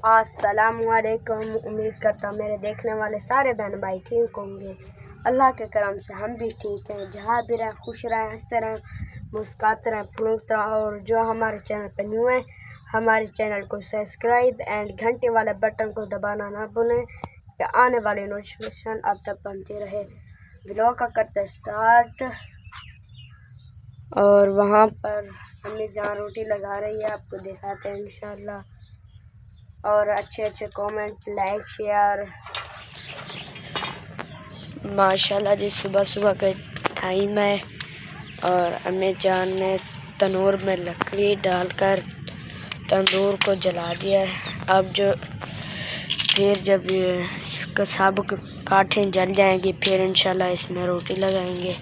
अस्सलामुअलैकुम। उम्मीद करता हूँ मेरे देखने वाले सारे बहन भाई ठीक होंगे। अल्लाह के करम से हम भी ठीक हैं। जहाँ भी रहें खुश रहें, हंसते रहें, मुस्कुराते रहें, फुर्ती रहें। और जो हमारे चैनल पर न्यू है, हमारे चैनल को सब्सक्राइब एंड घंटे वाले बटन को दबाना ना भूलें कि आने वाली नोटिफिकेशन अब तक पहुँचती रहे। व्लॉग का करते स्टार्ट। और वहाँ पर हमें जहाँ रोटी लगा रही है आपको दिखाते हैं इंशाल्लाह। और अच्छे कमेंट, लाइक, शेयर। माशाल्लाह जी, सुबह सुबह का टाइम है और अम्मी जान ने तंदूर में लकड़ी डालकर तंदूर को जला दिया है। अब जो फिर जब ये सब काठें जल जाएंगी फिर इंशाल्लाह इसमें रोटी लगाएंगे।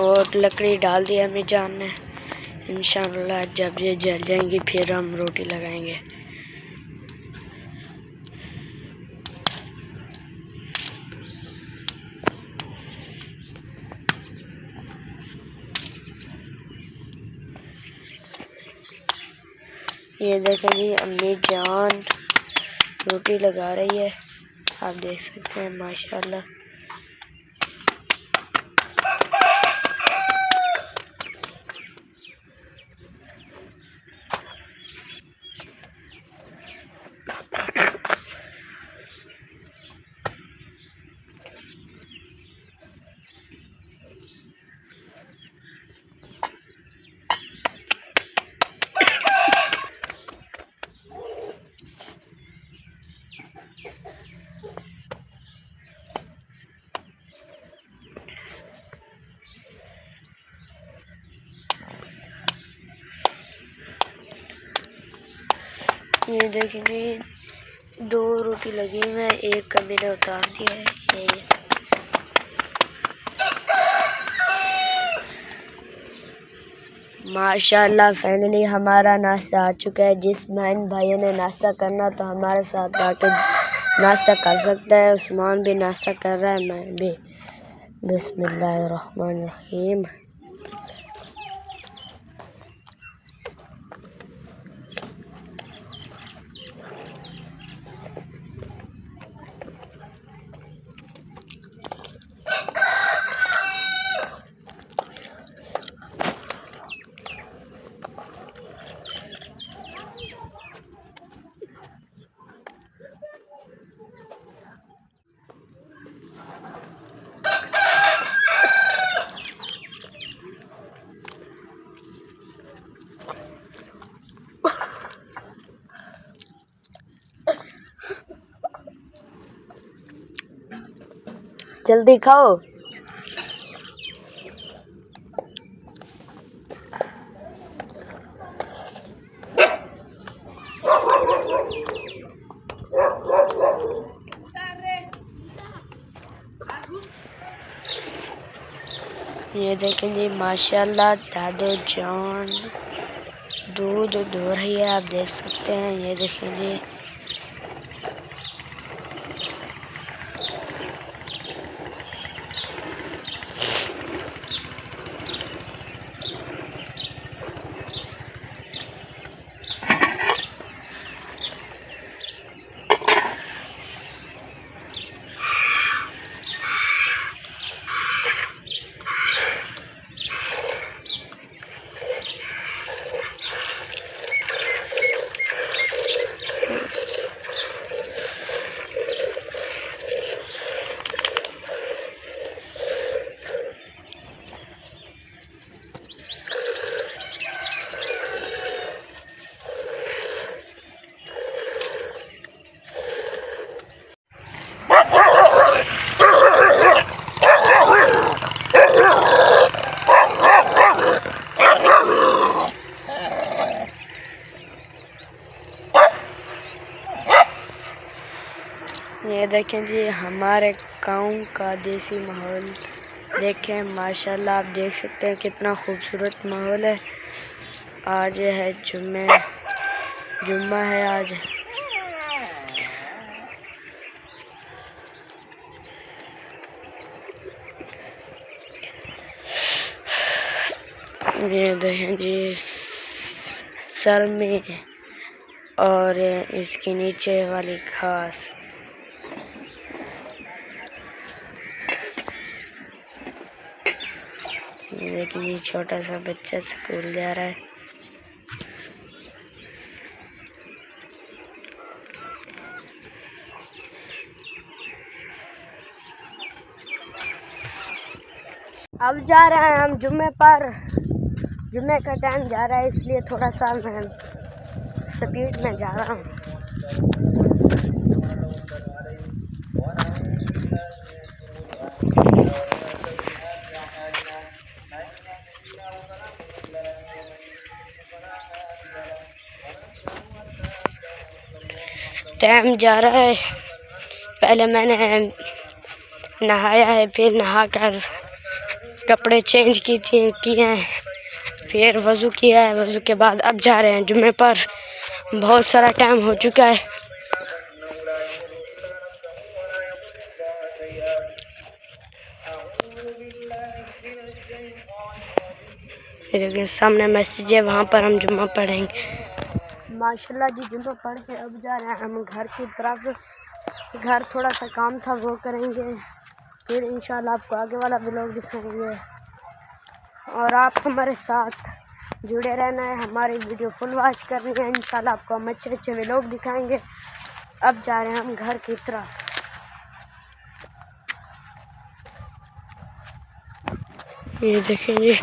और लकड़ी डाल दी अम्मी जान ने। इंशाअल्लाह जब ये जल जाएंगी फिर हम रोटी लगाएंगे। ये देखें जी, अम्मी जान रोटी लगा रही है, आप देख सकते हैं माशाल्लाह। ये देखिए, 2 रोटी लगी हुई है, एक का मैंने उतार दिया है। ये माशाल्लाह फाइनली हमारा नाश्ता आ चुका है। जिस बहन भाइयों ने नाश्ता करना तो हमारे साथ आके नाश्ता कर सकता है। उस्मान भी नाश्ता कर रहा है, मैं भी। बिस्मिल्लाहिर्रहमानिर्रहीम। जल्दी खाओ। ये देखें जी, माशाल्लाह दादो जान दूध दो रही है, आप देख सकते हैं। ये देखें जी, ये देखें जी, हमारे गांव का देसी माहौल देखें माशाल्लाह, आप देख सकते हैं कितना खूबसूरत माहौल है। आज है जुम्मा है आज। ये देखें जी, सर में और इसके नीचे वाली घास। ये देखिए, छोटा सा बच्चा स्कूल जा रहा है। अब जा रहे हैं हम जुम्मे पर। जुम्मे का टाइम जा रहा है, इसलिए थोड़ा सा मैं स्पीड में जा रहा हूँ। टाइम जा रहा है। पहले मैंने नहाया है, फिर नहाकर कपड़े चेंज किए हैं, फिर वज़ू किया है। वज़ू के बाद अब जा रहे हैं जुम्मे पर। बहुत सारा टाइम हो चुका है। लेकिन सामने मस्जिद है, वहाँ पर हम जुम्मा पढ़ेंगे। माशाल्लाह जी, जुम्मा पढ़ के अब जा रहे हैं हम घर की तरफ। घर थोड़ा सा काम था, वो करेंगे, फिर इंशाल्लाह आपको आगे वाला व्लॉग दिखाएंगे। और आप हमारे साथ जुड़े रहना है, हमारी वीडियो फुल वॉच करनी है। इंशाल्लाह आपको हम अच्छे अच्छे व्लॉग दिखाएंगे। अब जा रहे हैं हम घर की तरफ। ये देखेंगे,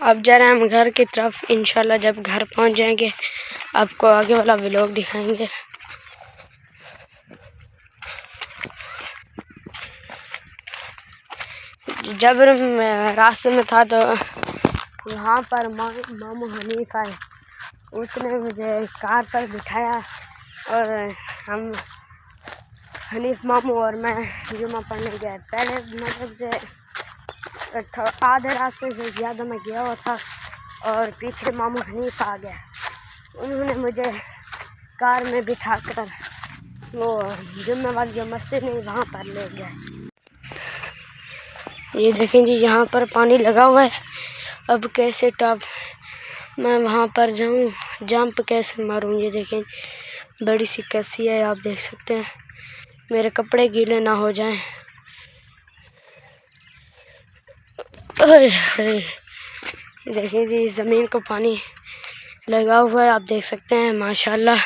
अब जा रहे हैं हम घर की तरफ। इंशाल्लाह जब घर पहुंच जाएंगे आपको आगे वाला व्लॉग दिखाएंगे। जब रास्ते में था तो वहाँ पर मामू हनीफ आए। उसने मुझे कार पर बिठाया और हम हनीफ मामू और मैं जुम्मा पढ़ने गए। पहले मतलब से आधे रास्ते से ज़्यादा मैं गया हुआ था और पीछे मामू हनीफ आ गया। उन्होंने मुझे कार में बिठाकर वो जुम्मे वाली जो मस्जिद नहीं वहाँ पर ले गए। ये देखें जी, यहाँ पर पानी लगा हुआ है। अब कैसे टॉप मैं वहाँ पर जाऊँ, जंप कैसे मारूँ। ये देखें, बड़ी सी कस्सी है, आप देख सकते हैं। मेरे कपड़े गीले ना हो जाएं। देखिए जी, ज़मीन को पानी लगा हुआ है, आप देख सकते हैं। माशाल्लाह,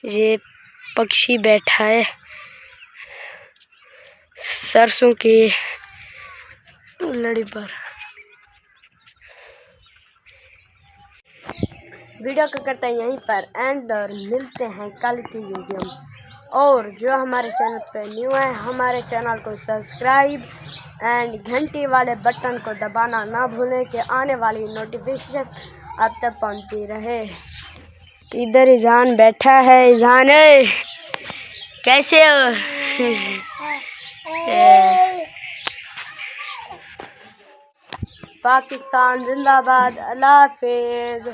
ये पक्षी बैठा है सरसों की लड़ी पर। वीडियो को करते हैं यहीं पर एंड और मिलते हैं कल की वीडियो में। और जो हमारे चैनल पे न्यू है, हमारे चैनल को सब्सक्राइब एंड घंटी वाले बटन को दबाना ना भूलें कि आने वाली नोटिफिकेशन आप तक पहुंचती रहे। इधर ईजान बैठा है। ईजान कैसे हो? पाकिस्तान जिंदाबाद। अल्लाह हाफिज़।